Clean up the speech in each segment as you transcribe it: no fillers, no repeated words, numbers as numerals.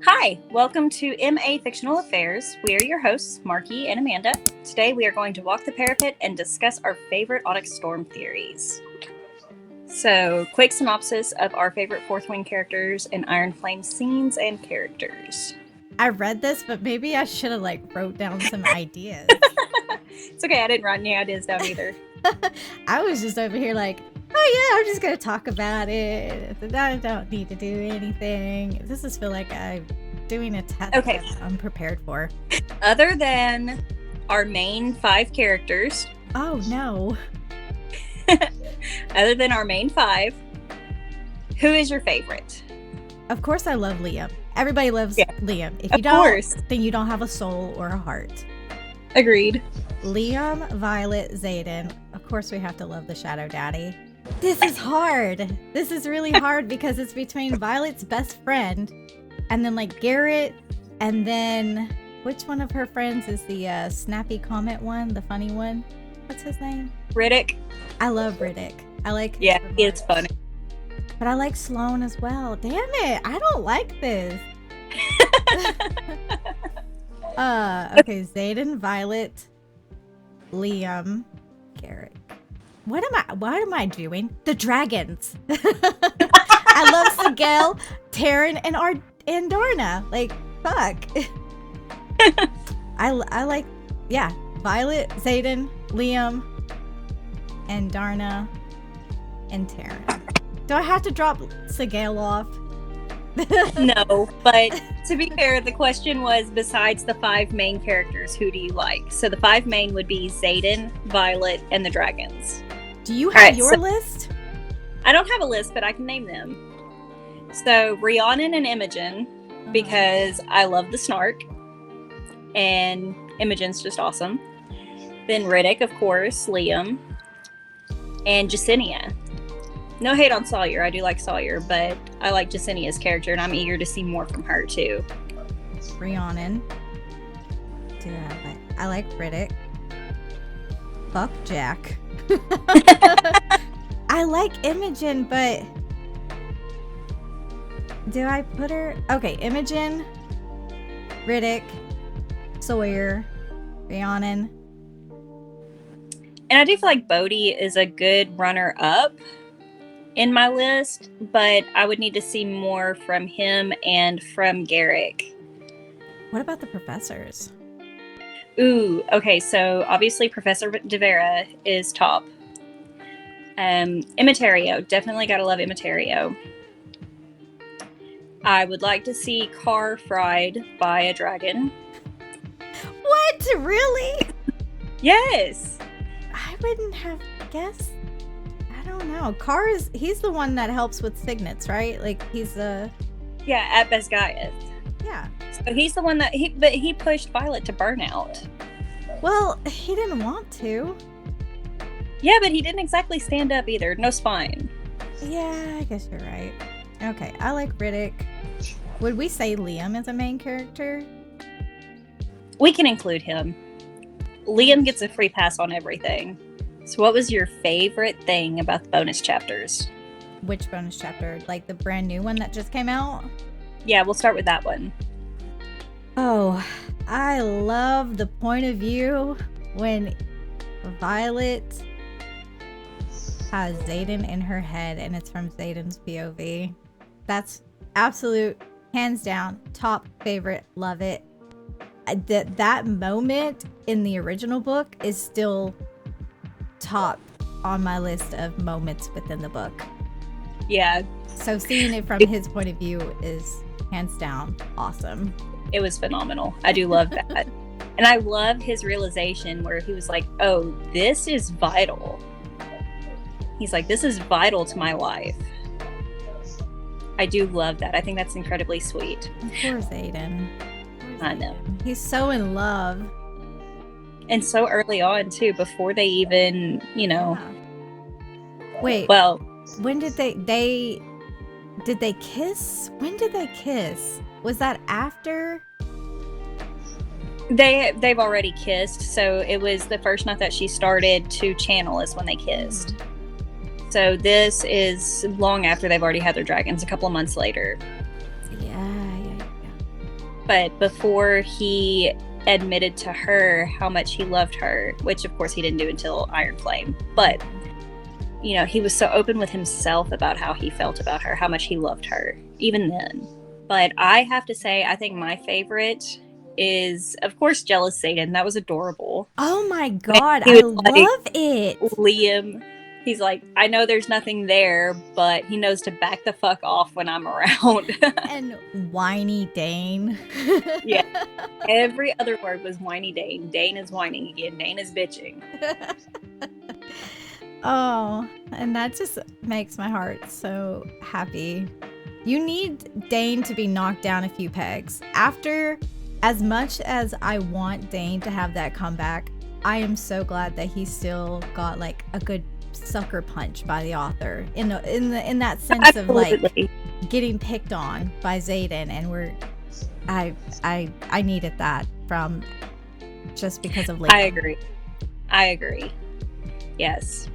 Hi, welcome to MA Fictional Affairs. We are your hosts, Markie and Amanda. Today we are going to walk the parapet and discuss our favorite Onyx Storm theories. So, quick synopsis of our favorite Fourth Wing characters and Iron Flame scenes and characters. I read this, but maybe I should have wrote down some ideas. It's okay, I didn't write any ideas down either. I was just over here oh yeah, I'm just gonna talk about it. I don't need to do anything. This is feel like I'm doing a test Okay. that I'm prepared for. Other than our main 5 characters. Oh no. Other than our main 5, who is your favorite? Of course I love Liam. Everybody loves Liam. If you don't, then you don't have a soul or a heart. Agreed. Liam, Violet, Xaden. Of course we have to love the Shadow Daddy. This is hard. This is really hard because it's between Violet's best friend and then Garrett, and then which one of her friends is the snappy comment one, the funny one? What's his name? Riddick. I love Riddick. I like him. Yeah, he is funny. But I like Sloane as well. Damn it, I don't like this. Okay, Xaden, Violet, Liam, Garrett. What am I doing? The dragons. I love Sigel, Taryn, and Darna. Fuck. I like, Violet, Xaden, Liam, and Darna, and Taryn. Do I have to drop Sigel off? No, but to be fair, the question was besides the 5 main characters, who do you like? So the 5 main would be Xaden, Violet, and the dragons. Do you have your list? I don't have a list, but I can name them. So Rhiannon and Imogen, because I love the snark, and Imogen's just awesome. Then Riddick, of course, Liam, and Jasenia. No hate on Sawyer, I do like Sawyer, but I like Jasenia's character, and I'm eager to see more from her too. Rhiannon. I like Riddick. Fuck Jack. I like Imogen, but do I put her? Okay, Imogen, Riddick, Sawyer, Rhiannon. And I do feel like Bodhi is a good runner-up in my list, but I would need to see more from him and from Garrick. What about the professors? Ooh, okay, so obviously Professor De Vera is top. Imitario, definitely gotta love Imitario. I would like to see Carr fried by a dragon. What? Really? Yes! I wouldn't have guessed. I don't know. Carr he's the one that helps with signets, right? He's the... Yeah, at Besgaiath. Yeah. So he's the one that he pushed Violet to burnout. Well, he didn't want to. Yeah, but he didn't exactly stand up either. No spine. Yeah, I guess you're right. Okay, I like Riddick. Would we say Liam is a main character? We can include him. Liam gets a free pass on everything. So what was your favorite thing about the bonus chapters? Which bonus chapter? The brand new one that just came out? Yeah, we'll start with that one. Oh, I love the point of view when Violet has Xaden in her head and it's from Xaden's POV. That's absolute, hands down, top favorite. Love it. That moment in the original book is still top on my list of moments within the book. Yeah. So seeing it from his point of view is hands down awesome. It was phenomenal. I do love that. And I love his realization where he was like, oh, this is vital. He's like, this is vital to my life. I do love that. I think that's incredibly sweet. Poor Xaden. I know. He's so in love. And so early on, too, before they even, Yeah. Wait. Well. When did they kiss? When did they kiss? Was that after? They've already kissed, so it was the first night that she started to channel is when they kissed. So this is long after they've already had their dragons, a couple of months later. Yeah. but before he admitted to her how much he loved her, which of course he didn't do until Iron Flame, but he was so open with himself about how he felt about her, how much he loved her, even then. But I have to say, I think my favorite is, of course, Jealous Satan. That was adorable. Oh my god, I love it. Liam, he's like, I know there's nothing there, but he knows to back the fuck off when I'm around. And whiny Dane. Yeah. Every other word was whiny Dane. Dane is whining again. Dane is bitching. Oh, and that just makes my heart so happy. You need Dane to be knocked down a few pegs. After, as much as I want Dane to have that comeback, I am so glad that he still got like a good sucker punch by the author in that sense. Absolutely. Of like getting picked on by Xaden, and I needed that from just because of Liam. I agree. Yes.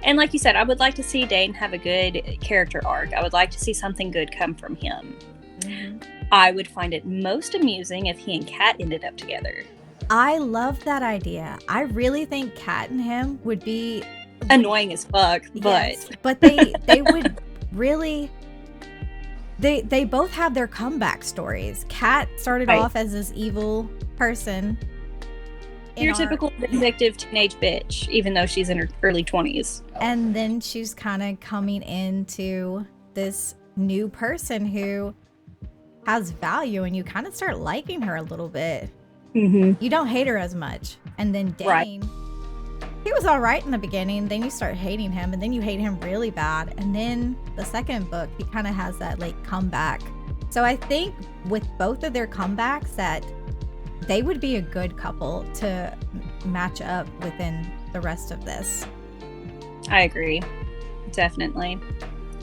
And like you said, I would like to see Dane have a good character arc. I would like to see something good come from him. Mm-hmm. I would find it most amusing if he and Kat ended up together. I love that idea. I really think Kat and him would be annoying as fuck, yes, but they would really. They both have their comeback stories. Kat started off as this evil person. Your typical vindictive teenage bitch, even though she's in her early 20s. And then she's kind of coming into this new person who has value, and you kind of start liking her a little bit. Mm-hmm. You don't hate her as much. And then Dane, he was all right in the beginning. Then you start hating him, and then you hate him really bad. And then the second book, he kind of has that like comeback. So I think with both of their comebacks that they would be a good couple to match up within the rest of this. I agree. Definitely.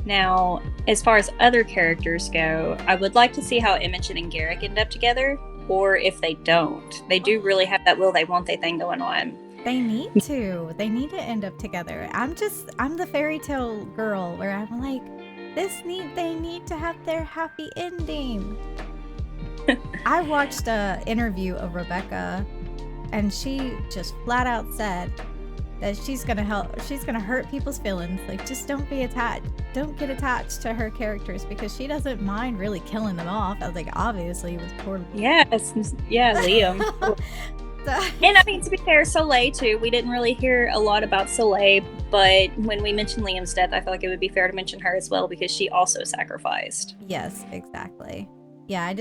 Now, as far as other characters go, I would like to see how Imogen and Garrick end up together, or if they don't. They do really have that will they, won't they thing going on. They need to. They need to end up together. I'm the fairy tale girl where I'm like, they need to have their happy ending. I watched an interview of Rebecca, and she just flat out said that she's gonna hurt people's feelings. Like, just don't get attached to her characters, because she doesn't mind really killing them off. I was like, obviously it was poor. Yes, yeah, Liam. And I mean, to be fair, Soleil too. We didn't really hear a lot about Soleil, but when we mentioned Liam's death, I feel like it would be fair to mention her as well, because she also sacrificed. Yes, exactly. Yeah,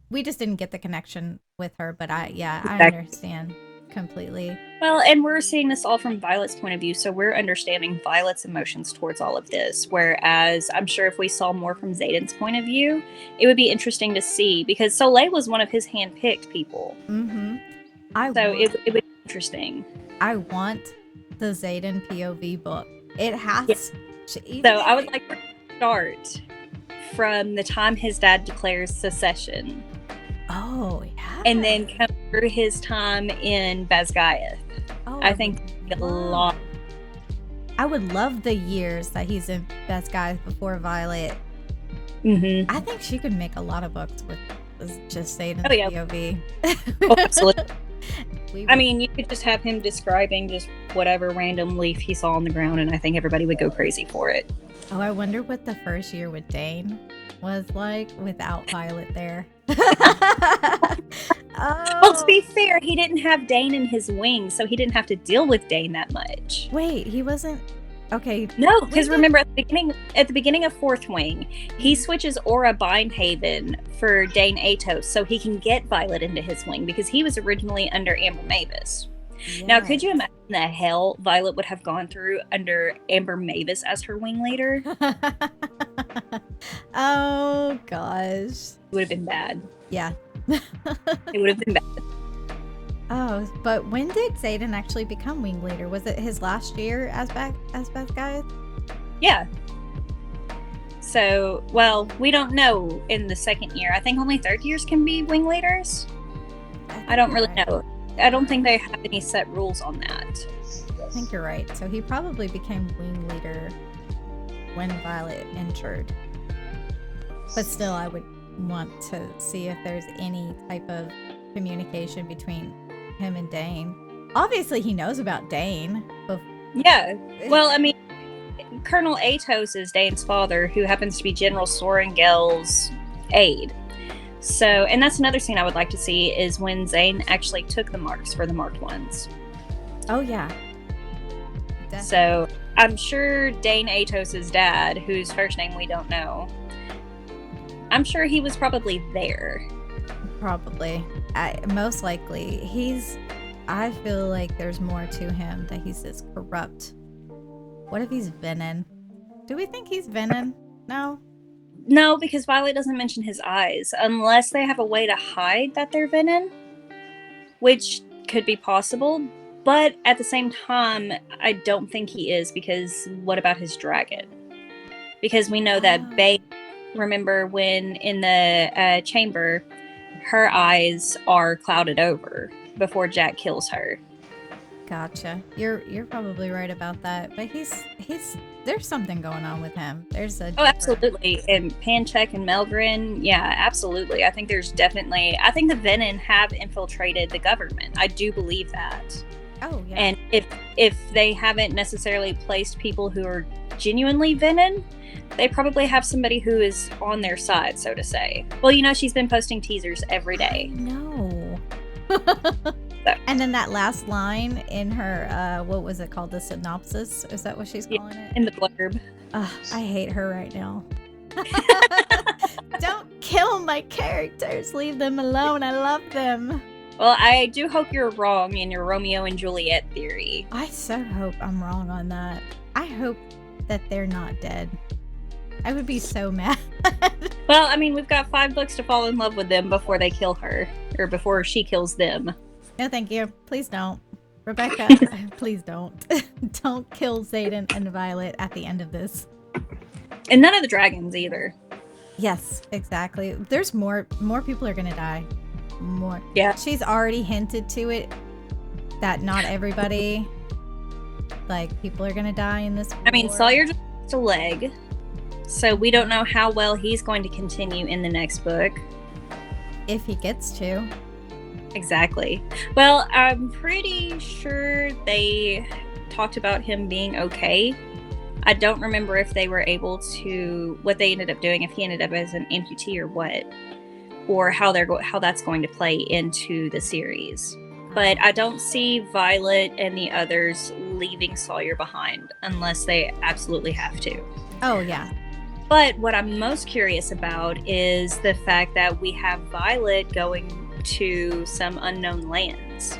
we just didn't get the connection with her, but I understand completely. Well, and we're seeing this all from Violet's point of view, so we're understanding Violet's emotions towards all of this, whereas I'm sure if we saw more from Xaden's point of view, it would be interesting to see, because Soleil was one of his hand-picked people. Mm-hmm. It would be interesting. I want the Xaden POV book. It has So I would like to start from the time his dad declares secession. Oh, yeah. And then come through his time in Basgiath. Oh, I think a lot. I would love the years that he's in Basgiath before Violet. Mm-hmm. I think she could make a lot of books with just Xaden's POV. Oh, absolutely. I mean, you could just have him describing just whatever random leaf he saw on the ground, and I think everybody would go crazy for it. Oh, I wonder what the first year with Dane was like without Violet there. Well, to be fair, he didn't have Dane in his wings, so he didn't have to deal with Dane that much. Wait, he wasn't... Okay. No, because remember, at the beginning of Fourth Wing, he switches Aura Bindhaven for Dane Atos so he can get Violet into his wing, because he was originally under Amber Mavis. Yes. Now, could you imagine the hell Violet would have gone through under Amber Mavis as her wing leader? Oh, gosh. It would have been bad. Yeah. It would have been bad. Oh, but when did Xaden actually become wing leader? Was it his last year as Basgiath? Yeah. So, well, we don't know in the second year. I think only third years can be wing leaders. I don't really know. I don't think they have any set rules on that. I think you're right. So he probably became wing leader when Violet entered. But still, I would want to see if there's any type of communication between him and Dane. Obviously, he knows about Dane. Yeah. Well, I mean, Colonel Atos is Dane's father, who happens to be General Sorengel's aide. So, and that's another scene I would like to see is when Zane actually took the marks for the marked ones. Oh, yeah. Definitely. So, I'm sure Dane Atos's dad, whose first name we don't know, I'm sure he was probably there. Probably. Most likely. I feel like there's more to him, that he's this corrupt. What if he's Venom? Do we think he's Venom? No? No, because Violet doesn't mention his eyes, unless they have a way to hide that they're Venom, which could be possible. But at the same time, I don't think he is, because what about his dragon? Because we know that Bae, remember when in the chamber, her eyes are clouded over before Jack kills her. Gotcha. You're probably right about that. But he's there's something going on with him. There's a absolutely. And Panchek and Melgren, yeah, absolutely. I think the Venom have infiltrated the government. I do believe that. Oh yeah. And if they haven't necessarily placed people who are genuinely Venom, they probably have somebody who is on their side, so to say. Well, she's been posting teasers every day. No. And then that last line in her, what was it called? The synopsis? Is that what she's calling it? In the blurb. I hate her right now. Don't kill my characters. Leave them alone. I love them. Well, I do hope you're wrong in your Romeo and Juliet theory. I so hope I'm wrong on that. I hope that they're not dead. I would be so mad. Well, I mean, we've got 5 books to fall in love with them before they kill her, or before she kills them. No, thank you. Please don't. Rebecca, please don't. Don't kill Xaden and Violet at the end of this. And none of the dragons either. Yes, exactly. There's more people are going to die. More. Yeah. She's already hinted to it that not everybody, people are going to die in this war. I mean, Sawyer just lost a leg, so we don't know how well he's going to continue in the next book. If he gets to. Exactly. Well, I'm pretty sure they talked about him being okay. I don't remember if they were able to, what they ended up doing, if he ended up as an amputee or what, or how that's going to play into the series. But I don't see Violet and the others leaving Sawyer behind unless they absolutely have to. Oh, yeah. But what I'm most curious about is the fact that we have Violet going to some unknown lands.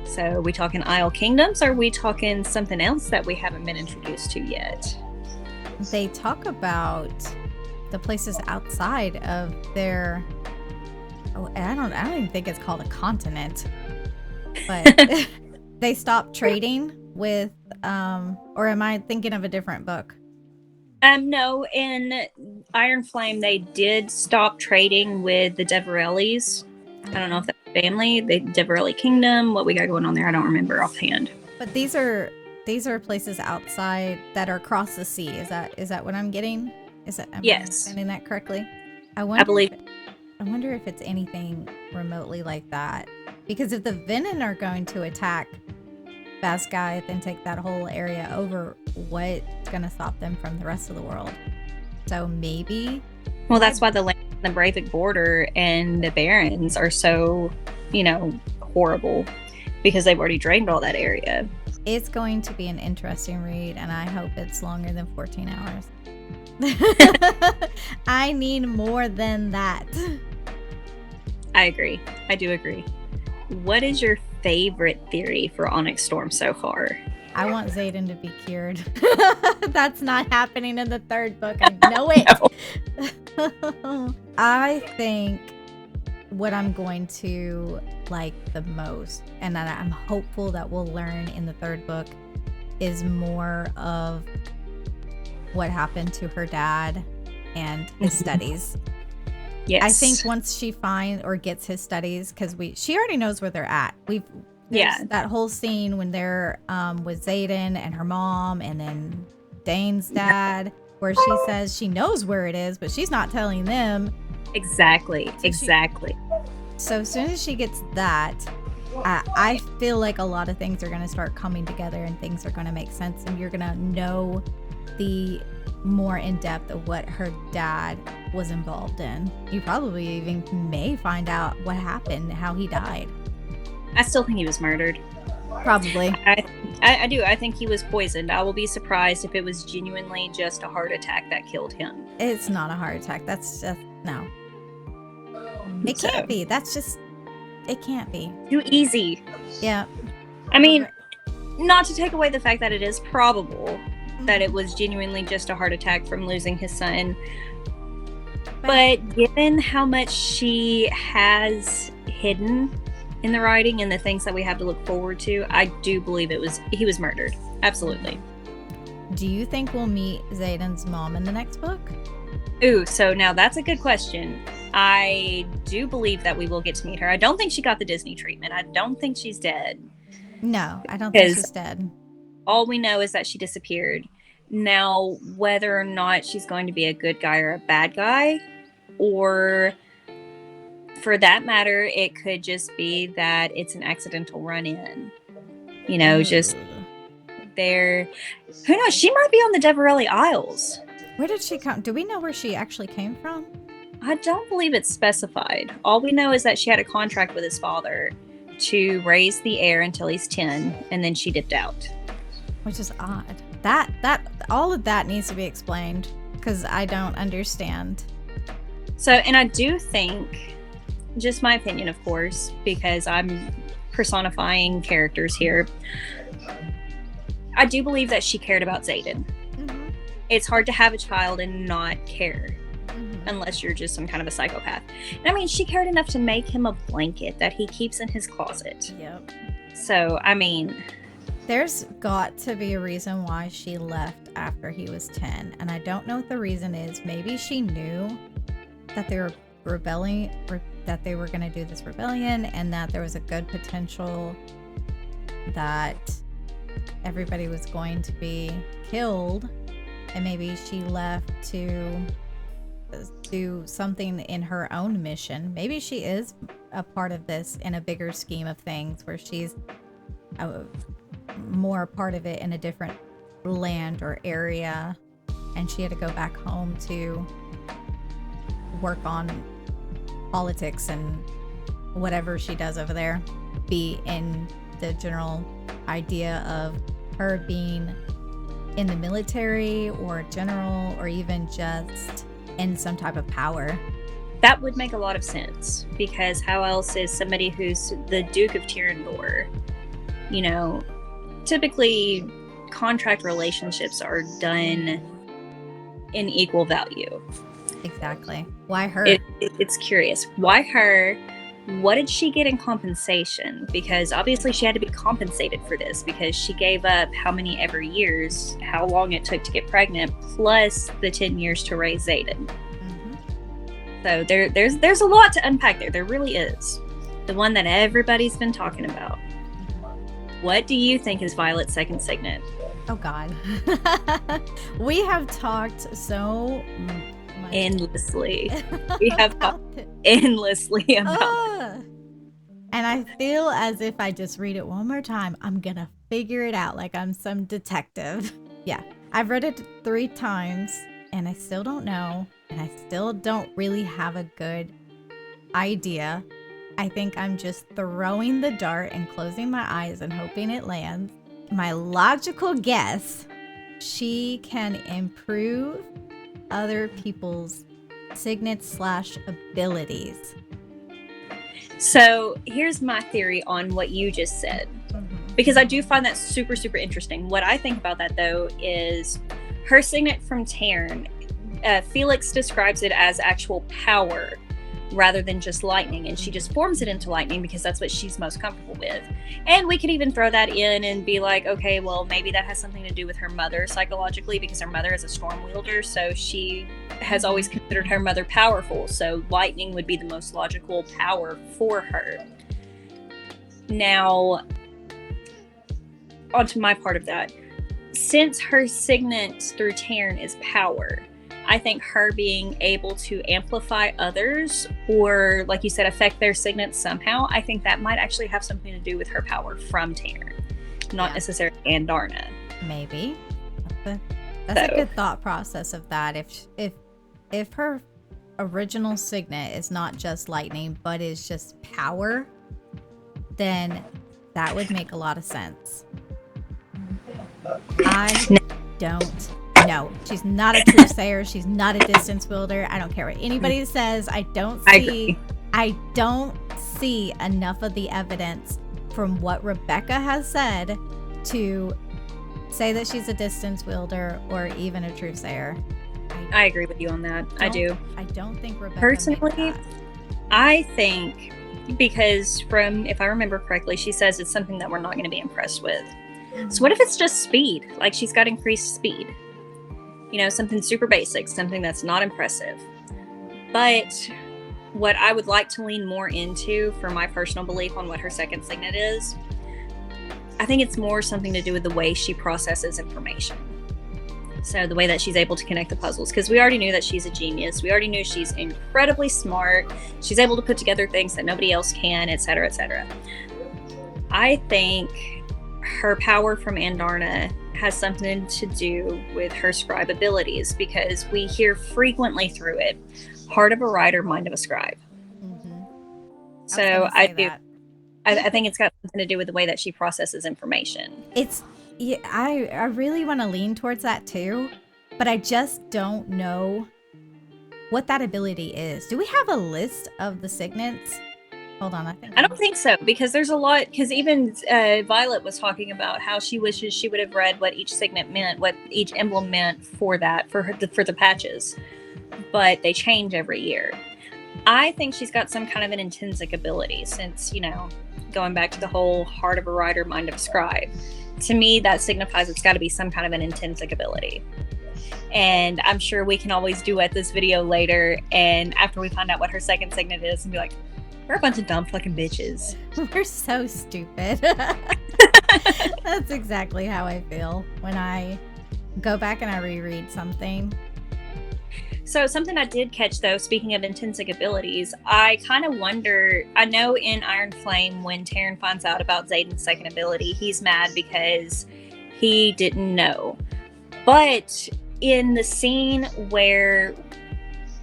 So are we talking Isle Kingdoms, or are we talking something else that we haven't been introduced to yet? They talk about the places outside of their... Oh, I don't even think it's called a continent. But they stopped trading with... or am I thinking of a different book? No, in Iron Flame, they did stop trading with the Deverellis. I don't know if that's family, the Deverelli Kingdom, what we got going on there, I don't remember offhand. But these are places outside that are across the sea. Is that what I'm getting? Am I understanding that correctly? I believe. I wonder if it's anything remotely like that. Because if the Venom are going to attack Basgiath and take that whole area over, what's going to stop them from the rest of the world? So maybe. Well, that's why the land on the Breivik border and the Barrens are so, horrible, because they've already drained all that area. It's going to be an interesting read, and I hope it's longer than 14 hours. I need more than that. I agree. I do agree. What is your favorite theory for Onyx Storm so far? I want Xaden to be cured. That's not happening in the 3rd book. I know it. No. I think what I'm going to like the most, and that I'm hopeful that we'll learn in the 3rd book, is more of what happened to her dad and his studies. Yes. I think once she finds or gets his studies, because she already knows where they're at. That whole scene when they're with Xaden and her mom, and then Dane's dad, where she says she knows where it is, but she's not telling them. Exactly. So as soon as she gets that, I feel like a lot of things are going to start coming together and things are going to make sense, and you're going to know the more in depth of what her dad was involved in. You probably even may find out what happened, how he died. I still think he was murdered. Probably. I do. I think he was poisoned. I will be surprised if it was genuinely just a heart attack that killed him. It's not a heart attack. That's just, no. It can't be. That's just, it can't be. Too easy. Yeah. I mean, not to take away the fact that it is probable that it was genuinely just a heart attack from losing his son. But given how much she has hidden in the writing and the things that we have to look forward to, I do believe he was murdered. Absolutely. Do you think we'll meet Xaden's mom in the next book? Ooh, so now that's a good question. I do believe that we will get to meet her. I don't think she got the Disney treatment. I don't think she's dead. No, I don't think she's dead. All we know is that she disappeared. Now, whether or not she's going to be a good guy or a bad guy, or for that matter, it could just be that it's an accidental run-in. You know, just there. Who knows? She might be on the Deverelli Isles. Where did she come? Do we know where she actually came from? I don't believe it's specified. All we know is that she had a contract with his father to raise the heir until he's 10, and then she dipped out. Which is odd. That all of that needs to be explained, because I don't understand. So, and I do think, just my opinion, of course, because I'm personifying characters here, I do believe that she cared about Xaden. Mm-hmm. It's hard to have a child and not care, unless you're just some kind of a psychopath. And I mean, she cared enough to make him a blanket that he keeps in his closet. Yep. So, I mean, there's got to be a reason why she left after he was 10, and I don't know what the reason is. Maybe she knew that they were rebelling, or that they were going to do this rebellion, and that there was a good potential that everybody was going to be killed, and maybe she left to do something in her own mission. Maybe she is a part of this in a bigger scheme of things, where she's more a part of it in a different land or area, and she had to go back home to work on politics and whatever she does over there, be in the general idea of her being in the military or general, or even just in some type of power. That would make a lot of sense, because how else is somebody who's the Duke of Tyrrendor, you know, typically contract relationships are done in equal value. Exactly. Why her? It's curious. Why her? What did she get in compensation? Because obviously she had to be compensated for this, because she gave up how many ever years, how long it took to get pregnant, plus the 10 years to raise Xaden. Mm-hmm. So there's a lot to unpack there. There really is. The one that everybody's been talking about. What do you think is Violet's second signet? Oh, God. We have talked so much. Endlessly. We have talked endlessly about it. And I feel as if I just read it one more time, I'm going to figure it out like I'm some detective. Yeah. I've read it 3 times, and I still don't know. And I still don't really have a good idea. I think I'm just throwing the dart and closing my eyes and hoping it lands. My logical guess, she can improve other people's signets / abilities. So here's my theory on what you just said, because I do find that super, super interesting. What I think about that, though, is her signet from Tarn. Felix describes it as actual power rather than just lightning, and she just forms it into lightning because that's what she's most comfortable with. And we could even throw that in and be like, okay, well, maybe that has something to do with her mother psychologically, because her mother is a storm wielder, so she has always considered her mother powerful, so lightning would be the most logical power for her. Now, onto my part of that. Since her signet through Tarn is power, I think her being able to amplify others, or like you said, affect their signets somehow, I think that might actually have something to do with her power from Taryn, not necessarily Andarna. Maybe. That's a good thought process of that. If her original signet is not just lightning, but is just power, then that would make a lot of sense. I don't know. She's not a true sayer. She's not a distance wielder. I don't care what anybody says. I don't see enough of the evidence from what Rebecca has said to say that she's a distance wielder or even a true sayer. I agree with you on that. I do. I don't think Rebecca personally made that. I think, because from, if I remember correctly, she says it's something that we're not going to be impressed with. So what if it's just speed? Like, she's got increased speed. You know, something super basic, something that's not impressive. But what I would like to lean more into, for my personal belief on what her second signet is, I think it's more something to do with the way she processes information. So the way that she's able to connect the puzzles, because we already knew that she's a genius. We already knew she's incredibly smart. She's able to put together things that nobody else can, etc., etc. I think her power from Andarna has something to do with her scribe abilities, because we hear frequently through it, heart of a writer, mind of a scribe. Mm-hmm. So I think it's got something to do with the way that she processes information. Yeah, I really want to lean towards that too, but I just don't know what that ability is. Do we have a list of the signets? Hold on, I don't think so, because there's a lot, because even Violet was talking about how she wishes she would have read what each signet meant, what each emblem meant for that, for the patches, but they change every year. I think she's got some kind of an intrinsic ability, since, you know, going back to the whole heart of a writer, mind of a scribe. To me, that signifies it's got to be some kind of an intrinsic ability. And I'm sure we can always duet this video later, and after we find out what her second signet is, and be like, we're a bunch of dumb fucking bitches. We're so stupid. That's exactly how I feel when I go back and I reread something. So something I did catch, though, speaking of intrinsic abilities, I kind of wonder, I know in Iron Flame, when Taryn finds out about Xaden's second ability, he's mad because he didn't know. But in the scene where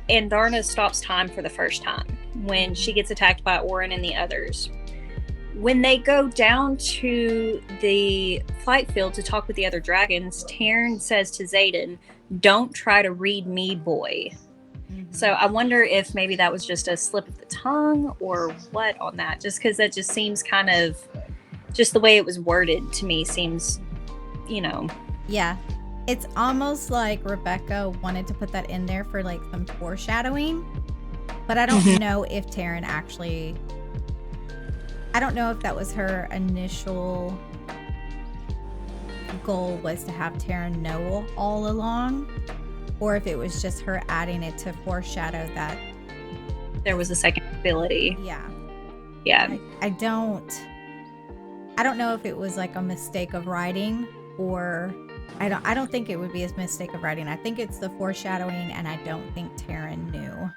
Andarna stops time for the first time, when she gets attacked by Orin and the others, when they go down to the flight field to talk with the other dragons, Taryn says to Xaden, "Don't try to read me, boy." Mm-hmm. So I wonder if maybe that was just a slip of the tongue or what on that, just because that just seems kind of, just the way it was worded to me seems, you know. Yeah. It's almost like Rebecca wanted to put that in there for like some foreshadowing, but I don't know if Taryn actually, I don't know if that was her initial goal, was to have Taryn know all along, or if it was just her adding it to foreshadow that there was a second ability. Yeah. I don't know if it was like a mistake of writing, or I don't think it would be a mistake of writing. I think it's the foreshadowing, and I don't think Taryn knew.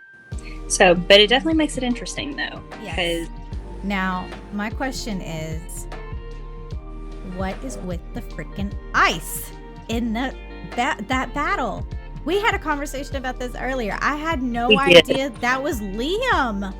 So, but it definitely makes it interesting, though. Yes. Now, my question is, what is with the freaking ice in that battle? We had a conversation about this earlier. I had no idea that was Liam.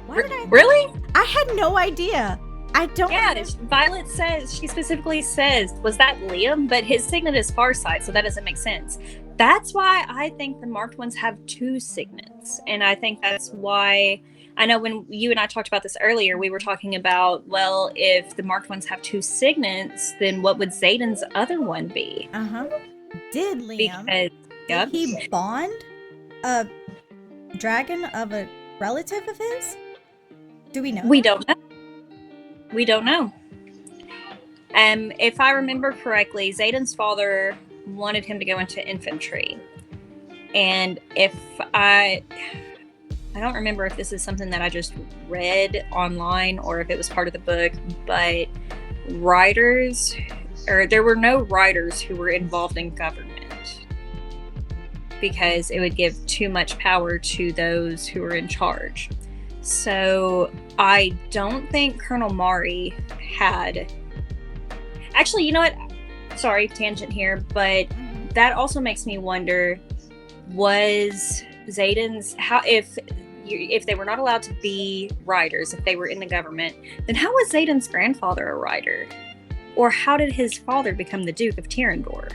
Why did I? Really? I had no idea. I don't. Yeah, Violet says, she specifically says, was that Liam? But his signet is Farsight, so that doesn't make sense. That's why I think the marked ones have two signets. And I think that's why, I know when you and I talked about this earlier, we were talking about, well, if the marked ones have two signets, then what would Xaden's other one be? Did Liam, did he bond a dragon of a relative of his? Do we know? We don't know. We don't know. If I remember correctly, Xaden's father wanted him to go into infantry. And if I don't remember if this is something that I just read online or if it was part of the book, but there were no writers who were involved in government. because it would give too much power to those who are in charge. So I don't think Colonel Mari had... Actually, you know what? Sorry, tangent here, but that also makes me wonder, was Xaden's... if they were not allowed to be riders, if they were in the government, then how was Xaden's grandfather a rider? Or how did his father become the Duke of Tyrrendor?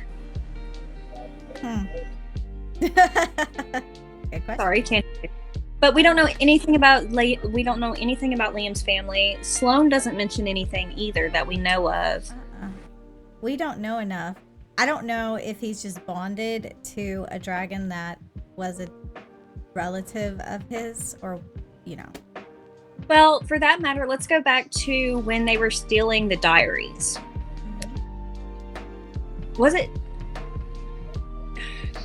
Good question. Sorry, tangent. But we don't know anything about Liam's family. Sloane doesn't mention anything either that we know of. We don't know enough. I don't know if he's just bonded to a dragon that was a relative of his, or, you know. Well, for that matter, let's go back to when they were stealing the diaries. Was it...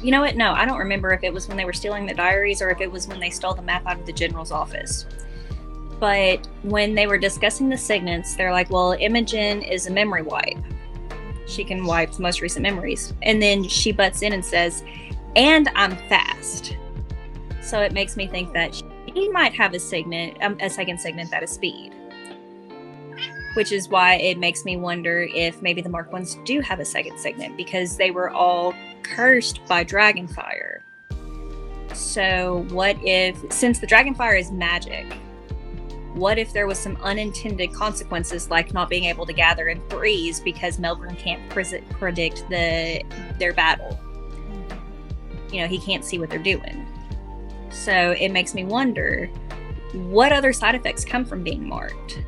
You know what? No, I don't remember if it was when they were stealing the diaries or if it was when they stole the map out of the general's office. But when they were discussing the signets, they're like, well, Imogen is a memory wipe. She can wipe the most recent memories. And then she butts in and says, and I'm fast. So it makes me think that she might have a second signet that is speed. Which is why it makes me wonder if maybe the Mark Ones do have a second signet, because they were all cursed by Dragonfire. So what if, since the Dragonfire is magic, what if there was some unintended consequences, like not being able to gather in threes because Melvin can't predict their battle? You know, he can't see what they're doing. So it makes me wonder, what other side effects come from being marked?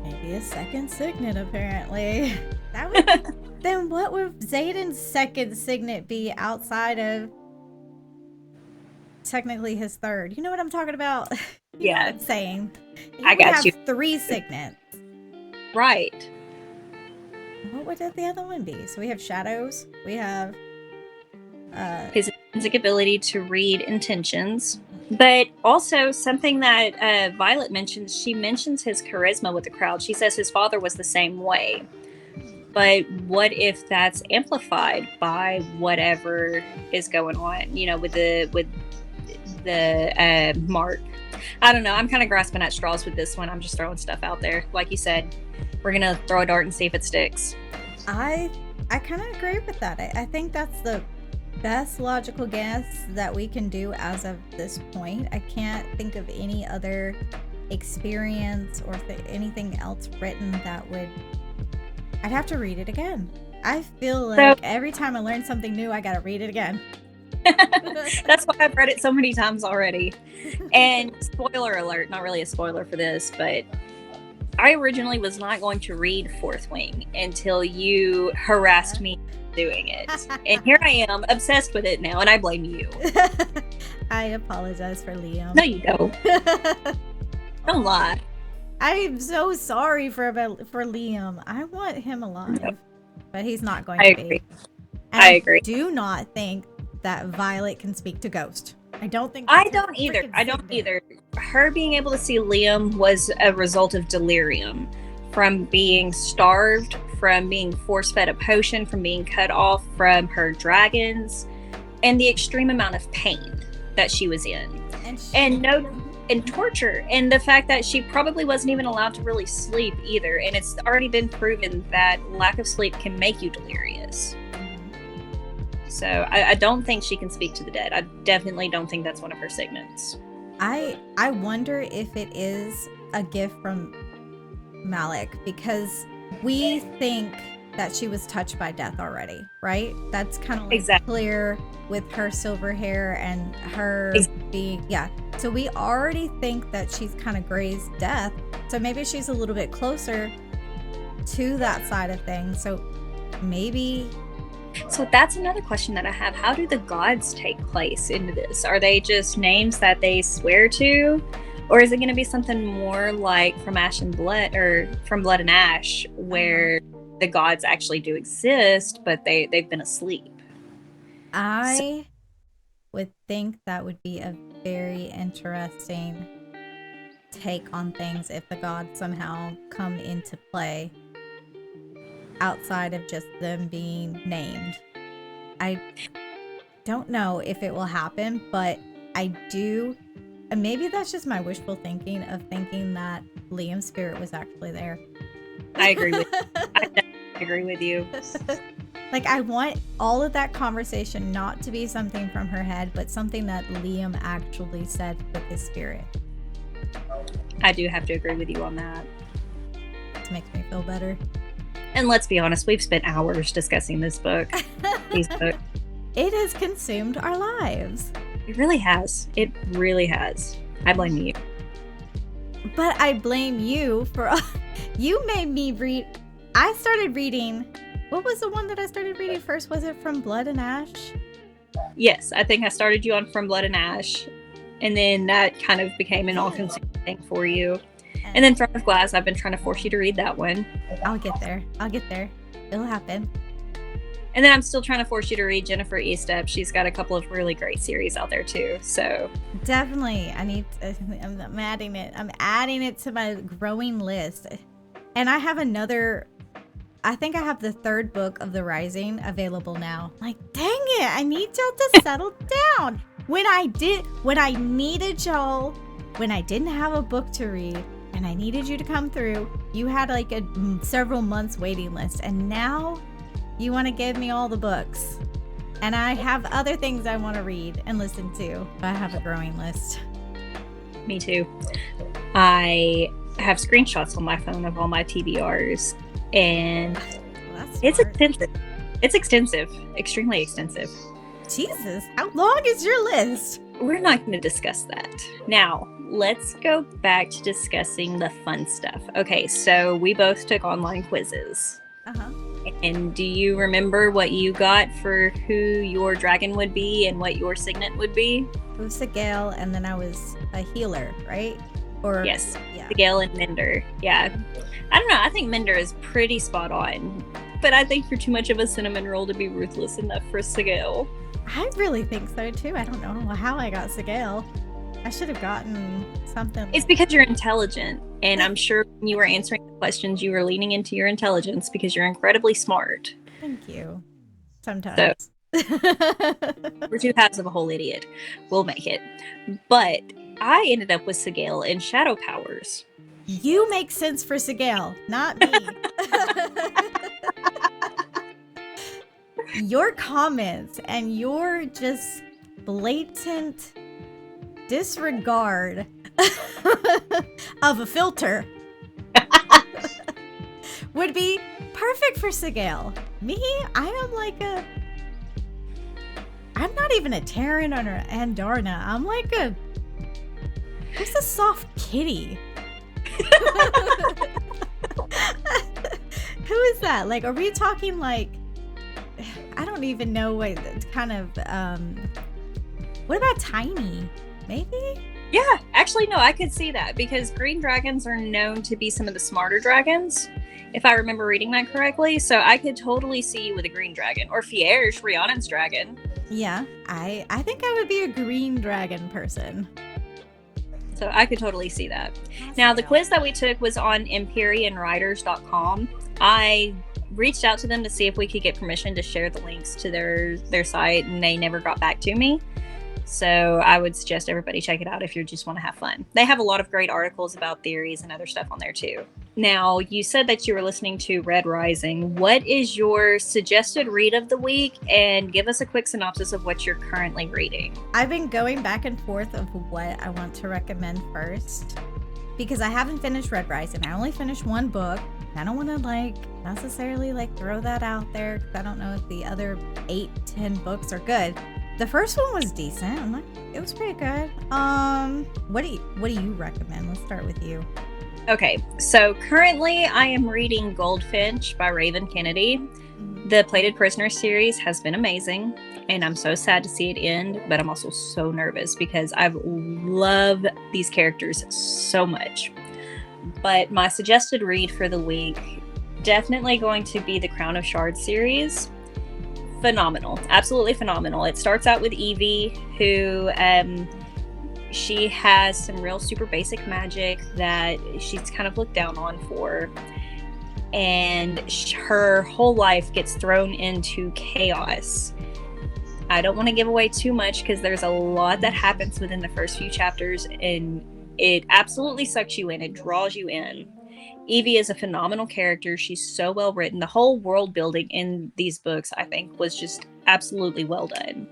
Maybe a second signet, apparently. That would... Then what would Xaden's second signet be outside of technically his third? You know what I'm talking about? You know what I'm saying. I got you. 3 signets. Right. What would the other one be? So we have shadows. We have his intrinsic ability to read intentions. But also something that Violet mentions, she mentions his charisma with the crowd. She says his father was the same way. But what if that's amplified by whatever is going on, you know, with the Mark? I don't know. I'm kind of grasping at straws with this one. I'm just throwing stuff out there. Like you said, we're going to throw a dart and see if it sticks. I kind of agree with that. I think that's the best logical guess that we can do as of this point. I can't think of any other experience or anything else written that would... I'd have to read it again. I feel like every time I learn something new, I gotta read it again. That's why I've read it so many times already. And spoiler alert, not really a spoiler for this, but I originally was not going to read Fourth Wing until you harassed me doing it. And here I am, obsessed with it now, and I blame you. I apologize for Liam. No, you don't. Don't lie. I am so sorry for Liam. I want him alive, but he's not going to be. And I agree. I do not think that Violet can speak to Ghost. I don't think. I don't either. Her being able to see Liam was a result of delirium, from being starved, from being force-fed a potion, from being cut off from her dragons, and the extreme amount of pain that she was in, and torture, and the fact that she probably wasn't even allowed to really sleep either. And it's already been proven that lack of sleep can make you delirious. So I don't think she can speak to the dead. I definitely don't think that's one of her signets. I wonder if it is a gift from Malik, because we think that she was touched by death already, right? That's kind of like clear with her silver hair and her being, so we already think that she's kind of grazed death. So maybe she's a little bit closer to that side of things. So maybe. So that's another question that I have. How do the gods take place into this? Are they just names that they swear to? Or is it going to be something more like from Ash and Blood, or from Blood and Ash, where the gods actually do exist, but they've been asleep? I would think that would be a very interesting take on things if the gods somehow come into play outside of just them being named. don't know if it will happen, but I do. And maybe that's just my wishful thinking of thinking that Liam's spirit was actually there. I agree with I definitely agree with you. Like, I want all of that conversation not to be something from her head, but something that Liam actually said with his spirit. I do have to agree with you on that. It makes me feel better. And let's be honest, we've spent hours discussing this book. These books. It has consumed our lives. It really has. It really has. I blame you. But I blame you for... You made me read... I started reading... What was the one that I started reading first? Was it From Blood and Ash? Yes, I think I started you on From Blood and Ash. And then that kind of became an all-consuming thing for you. And then Throne of Glass, I've been trying to force you to read that one. I'll get there. It'll happen. And then I'm still trying to force you to read Jennifer Estep. She's got a couple of really great series out there too. So definitely, I'm adding it. I'm adding it to my growing list. And I have another. I think I have the third book of The Rising available now. Like, dang it! I need y'all to settle down. When I needed y'all, when I didn't have a book to read, and I needed you to come through, you had like a several months waiting list, and now you want to give me all the books. And I have other things I want to read and listen to. I have a growing list. Me too. I have screenshots on my phone of all my TBRs, and it's extensive. It's extensive. Extremely extensive. Jesus, how long is your list? We're not going to discuss that. Now, let's go back to discussing the fun stuff. Okay, so we both took online quizzes. Uh-huh. And do you remember what you got for who your dragon would be and what your signet would be? It was Sigale, and then I was a healer, right? Or yes, yeah. Sigale and Mender. Yeah. I don't know. I think Mender is pretty spot on. But I think you're too much of a cinnamon roll to be ruthless enough for Sigale. I really think so, too. I don't know how I got Sigale. I should have gotten something. It's because you're intelligent. And I'm sure when you were answering the questions, you were leaning into your intelligence because you're incredibly smart. Thank you. Sometimes. So, we're two halves of a whole idiot. We'll make it. But I ended up with Sigale in Shadow Powers. You make sense for Sigale, not me. Your comments and your just blatant disregard of a filter would be perfect for Sigale. Me, I am like I'm not even a Terran or an Andarna. I'm like who's a soft kitty? Who is that? Like, are we talking like, I don't even know what kind of, what about Tiny? Maybe? Yeah, actually, no, I could see that because green dragons are known to be some of the smarter dragons, if I remember reading that correctly. So I could totally see you with a green dragon. Or Fierge, Rhiannon's dragon. Yeah, I think I would be a green dragon person. So I could totally see that. Now, the quiz that we took was on EmpyreanWriters.com. I reached out to them to see if we could get permission to share the links to their site, and they never got back to me. So I would suggest everybody check it out if you just want to have fun. They have a lot of great articles about theories and other stuff on there too. Now, you said that you were listening to Red Rising. What is your suggested read of the week? And give us a quick synopsis of what you're currently reading. I've been going back and forth of what I want to recommend first, because I haven't finished Red Rising. I only finished one book. I don't want to necessarily throw that out there because I don't know if the other 8-10 books are good. The first one was decent. It was pretty good. What do you recommend? Let's start with you. Okay, so currently I am reading Goldfinch by Raven Kennedy. The Plated Prisoner series has been amazing, and I'm so sad to see it end, but I'm also so nervous because I love these characters so much. But my suggested read for the week, definitely going to be the Crown of Shards series. Phenomenal, absolutely phenomenal. It starts out with Evie, who she has some real super basic magic that she's kind of looked down on for, and her whole life gets thrown into chaos. I don't want to give away too much because there's a lot that happens within the first few chapters, and it absolutely sucks you in. It draws you in. Evie is a phenomenal character. She's so well written. The whole world building in these books, I think, was just absolutely well done.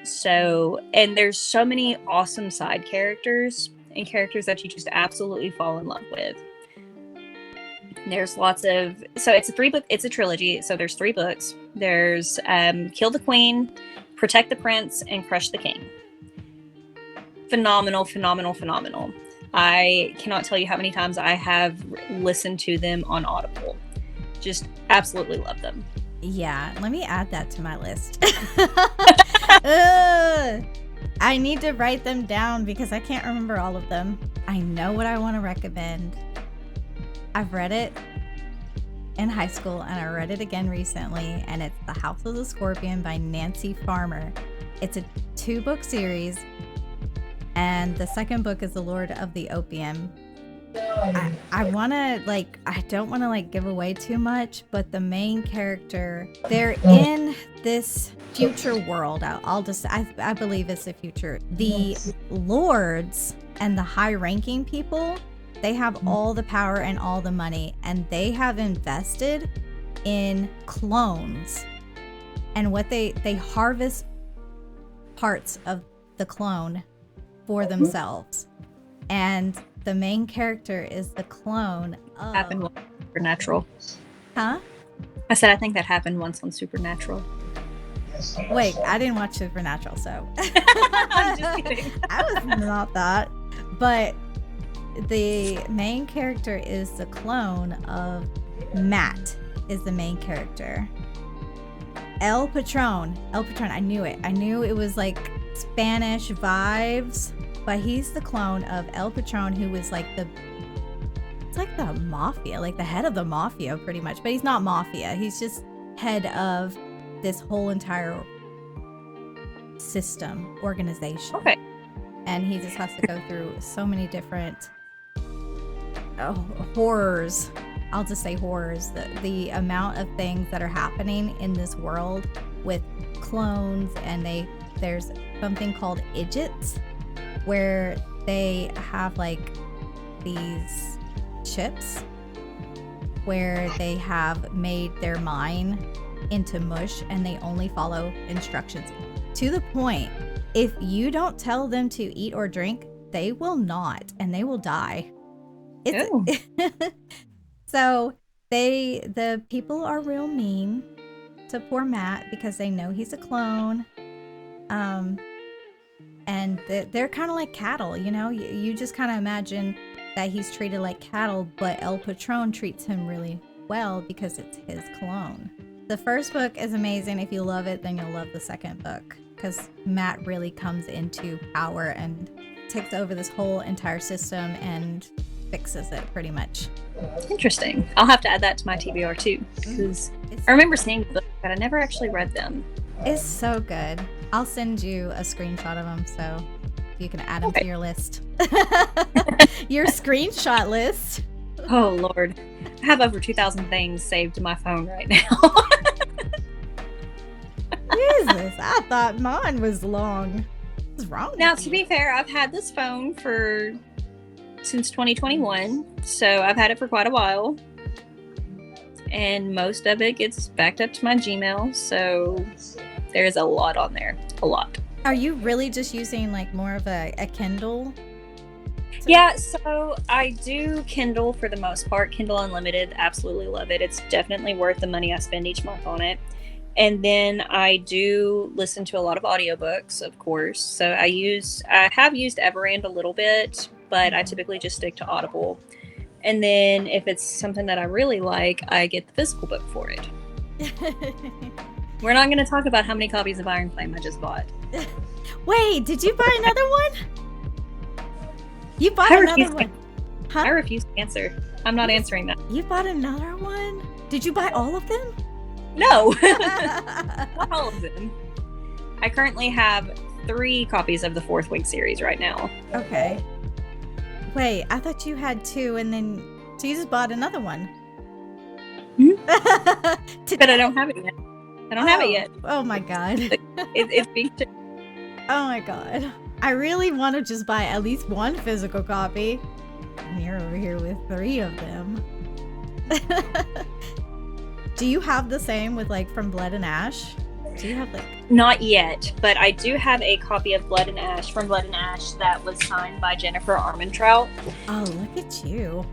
So, and there's so many awesome side characters and characters that you just absolutely fall in love with. There's lots of, so it's a trilogy. So there's 3 books. There's Kill the Queen, Protect the Prince, and Crush the King. Phenomenal, phenomenal, phenomenal. I cannot tell you how many times I have listened to them on Audible. Just absolutely love them. Yeah, let me add that to my list. I need to write them down because I can't remember all of them. I know what I want to recommend. I've read it in high school and I read it again recently, and it's The House of the Scorpion by Nancy Farmer. It's a 2-book series, and the second book is The Lord of the Opium. I don't want to give away too much, but the main character, they're in this future world. I believe it's the future. The lords and the high-ranking people, they have all the power and all the money, and they have invested in clones. And what they harvest parts of the clone for themselves. And the main character is the clone of... Happened once on Supernatural. Huh? I said I think that happened once on Supernatural. Wait, I didn't watch Supernatural, so... I'm just kidding. I was not that. But the main character is the clone of Matt is the main character. El Patron, I knew it. I knew it was Spanish vibes, but he's the clone of El Patron, who was the mafia, the head of the mafia pretty much. But he's not mafia. He's just head of this whole entire system, organization. Okay. And he just has to go through so many different horrors. I'll just say horrors. The amount of things that are happening in this world with clones, and there's something called idiots, where they have these chips where they have made their mind into mush, and they only follow instructions to the point, if you don't tell them to eat or drink, they will not, and they will die. So the people are real mean to poor Matt because they know he's a clone. And they're kind of like cattle, you just kind of imagine that he's treated like cattle, but El Patron treats him really well because it's his clone. The first book is amazing. If you love it, then you'll love the second book, because Matt really comes into power and takes over this whole entire system and fixes it pretty much. Interesting. I'll have to add that to my TBR too, because I remember seeing books, but I never actually read them. It's so good. I'll send you a screenshot of them so you can add them to your list. Your screenshot list. Oh Lord, I have over 2,000 things saved to my phone right now. Jesus, I thought mine was long. What's wrong? Now, to be fair, I've had this phone since 2021, so I've had it for quite a while, and most of it gets backed up to my Gmail, so there's a lot on there. A lot. Are you really just using more of a Kindle? Yeah, so I do Kindle for the most part. Kindle Unlimited, absolutely love it. It's definitely worth the money I spend each month on it. And then I do listen to a lot of audiobooks, of course. So I have used Everand a little bit, but I typically just stick to Audible. And then if it's something that I really like, I get the physical book for it. We're not going to talk about how many copies of Iron Flame I just bought. Wait, did you buy another one? You bought another one? Huh? I refuse to answer. I'm not answering that. You bought another one? Did you buy all of them? No. Not all of them. I currently have 3 copies of the Fourth Wing series right now. Okay. Wait, I thought you had 2 and then so you just bought another one. But I don't have it yet. I don't have it yet. Oh my god. It's being Oh my god. I really want to just buy at least one physical copy. And you're over here with 3 of them. Do you have the same with like From Blood and Ash? Do you have like... Not yet, but I do have a copy of Blood and Ash from Blood and Ash that was signed by Jennifer Armentrout. Oh, look at you.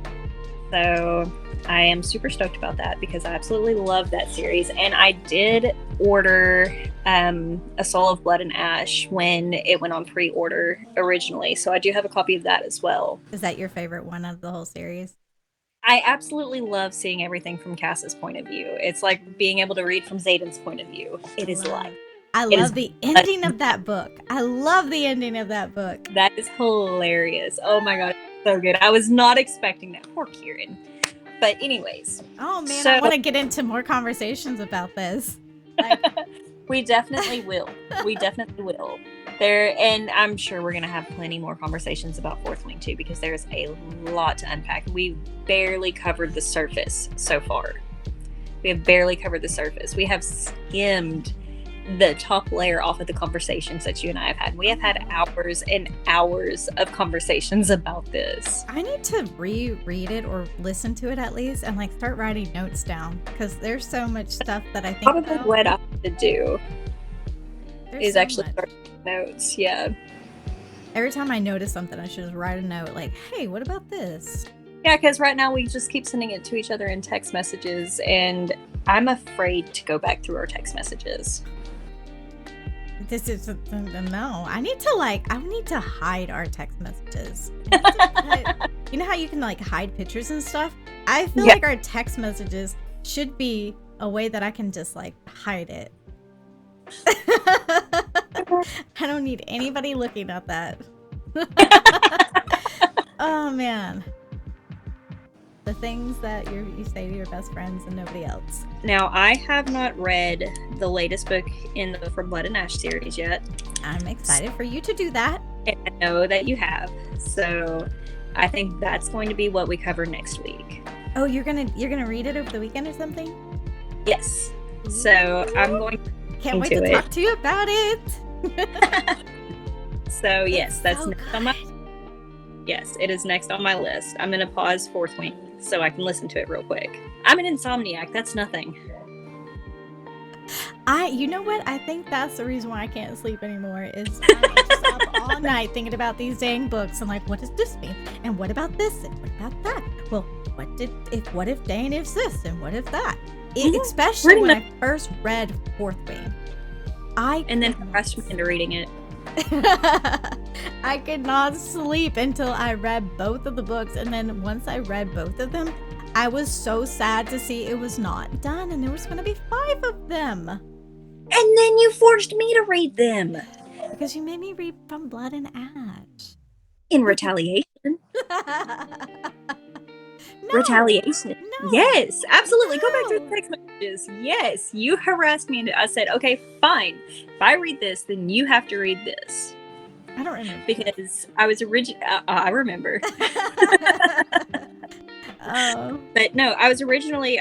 So I am super stoked about that because I absolutely love that series. And I did order A Soul of Blood and Ash when it went on pre-order originally. So I do have a copy of that as well. Is that your favorite one of the whole series? I absolutely love seeing everything from Cass's point of view. It's like being able to read from Xaden's point of view. It is life. I love the ending of that book. I love the ending of that book. That is hilarious. Oh my god, so good. I was not expecting that. Poor Kieran. But anyways. Oh man, I want to get into more conversations about this. Like, we definitely will. We definitely will. And I'm sure we're going to have plenty more conversations about Fourth Wing too, because there's a lot to unpack. We barely covered the surface so far. We have barely covered the surface. We have skimmed the top layer off of the conversations that you and I have had. We have had hours and hours of conversations about this. I need to reread it or listen to it at least and like start writing notes down because there's so much stuff that I think probably about. What I have to do is so actually much. start notes. Yeah. Every time I notice something, I should just write a note like, hey, what about this? Yeah, because right now we just keep sending it to each other in text messages, and I'm afraid to go back through our text messages. This is no. I need to hide our text messages. You know how you can like hide pictures and stuff? I feel like our text messages should be a way that I can just like hide it. I don't need anybody looking at that. Oh man. The things that you say to your best friends and nobody else. Now, I have not read the latest book in the From Blood and Ash series yet. I'm excited for you to do that. And I know that you have. So I think that's going to be what we cover next week. Oh, you're gonna read it over the weekend or something? Yes. So I'm going to Can't wait to talk to you about it. So yes, that's so next on my... Yes, it is next on my list. I'm going to pause Fourth Wing so I can listen to it real quick. I'm an insomniac. That's nothing. You know what? I think that's the reason why I can't sleep anymore is I'm just up all night thinking about these dang books and like, what does this mean? And what about this? And what about that? Well, what if they and if this and what if that? Especially when I first read Fourth Wing. And then pressed me into reading it. I could not sleep until I read both of the books, and then once I read both of them, I was so sad to see it was not done and there was going to be 5 of them. And then you forced me to read them. Because you made me read From Blood and Ash. In retaliation. No, retaliation. No, yes, absolutely. No. Go back to the text messages. Yes, you harassed me and I said, okay, fine. If I read this, then you have to read this. I don't remember. Because I was I remember. Oh. But no, I was originally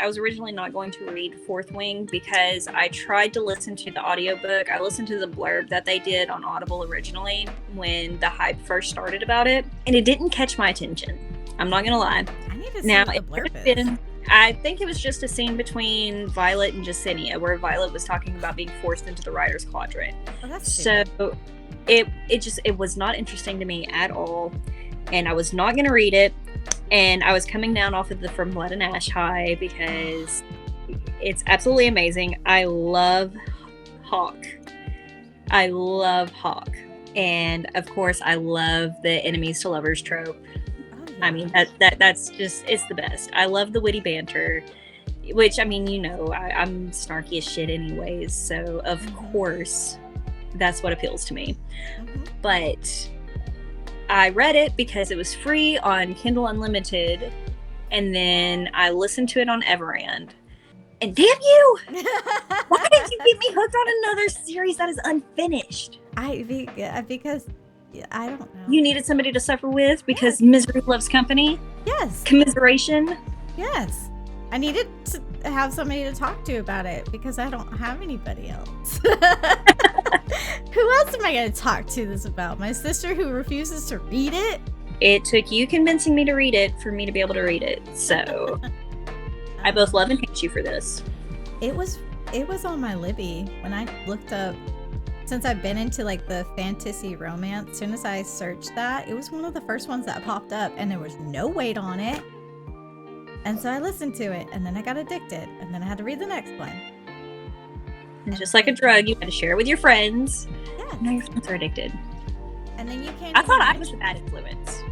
not going to read Fourth Wing because I tried to listen to the audiobook. I listened to the blurb that they did on Audible originally when the hype first started about it, and it didn't catch my attention. I'm not gonna lie. I need to see Now, what the blurb is. I think it was just a scene between Violet and Jasenia where Violet was talking about being forced into the writer's quadrant. Oh, that's so it was not interesting to me at all, and I was not gonna read it. And I was coming down off of the From Blood and Ash high because it's absolutely amazing. I love Hawk. And of course, I love the enemies to lovers trope. Oh, yeah. I mean, that's just, it's the best. I love the witty banter, which, I mean, you know, I'm snarky as shit anyways. So, of course, that's what appeals to me. Mm-hmm. But I read it because it was free on Kindle Unlimited, and then I listened to it on Everand. And damn you! Why did you get me hooked on another series that is unfinished? Because I don't know. You needed somebody to suffer with because misery loves company? Yes. Commiseration? Yes. I needed have somebody to talk to about it because I don't have anybody else. Who else am I going to talk to this about? My sister who refuses to read it? It took you convincing me to read it for me to be able to read it. So I both love and hate you for this. It was on my Libby when I looked up. Since I've been into like the fantasy romance, as soon as I searched that, it was one of the first ones that popped up, and there was no weight on it. And so I listened to it, and then I got addicted, and then I had to read the next one. And just like a drug, you had to share it with your friends. Yeah. Now your friends are addicted. And then you can't. I thought I was the bad influence.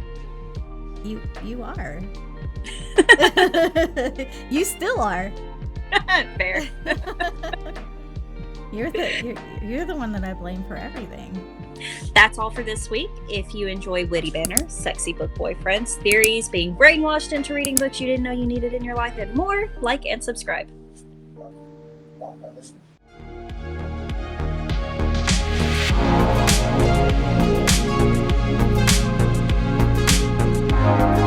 You are. You still are. Fair. You're the one that I blame for everything. That's all for this week. If you enjoy witty banter, sexy book boyfriends, theories, being brainwashed into reading books you didn't know you needed in your life, and more, like and subscribe. Thank you.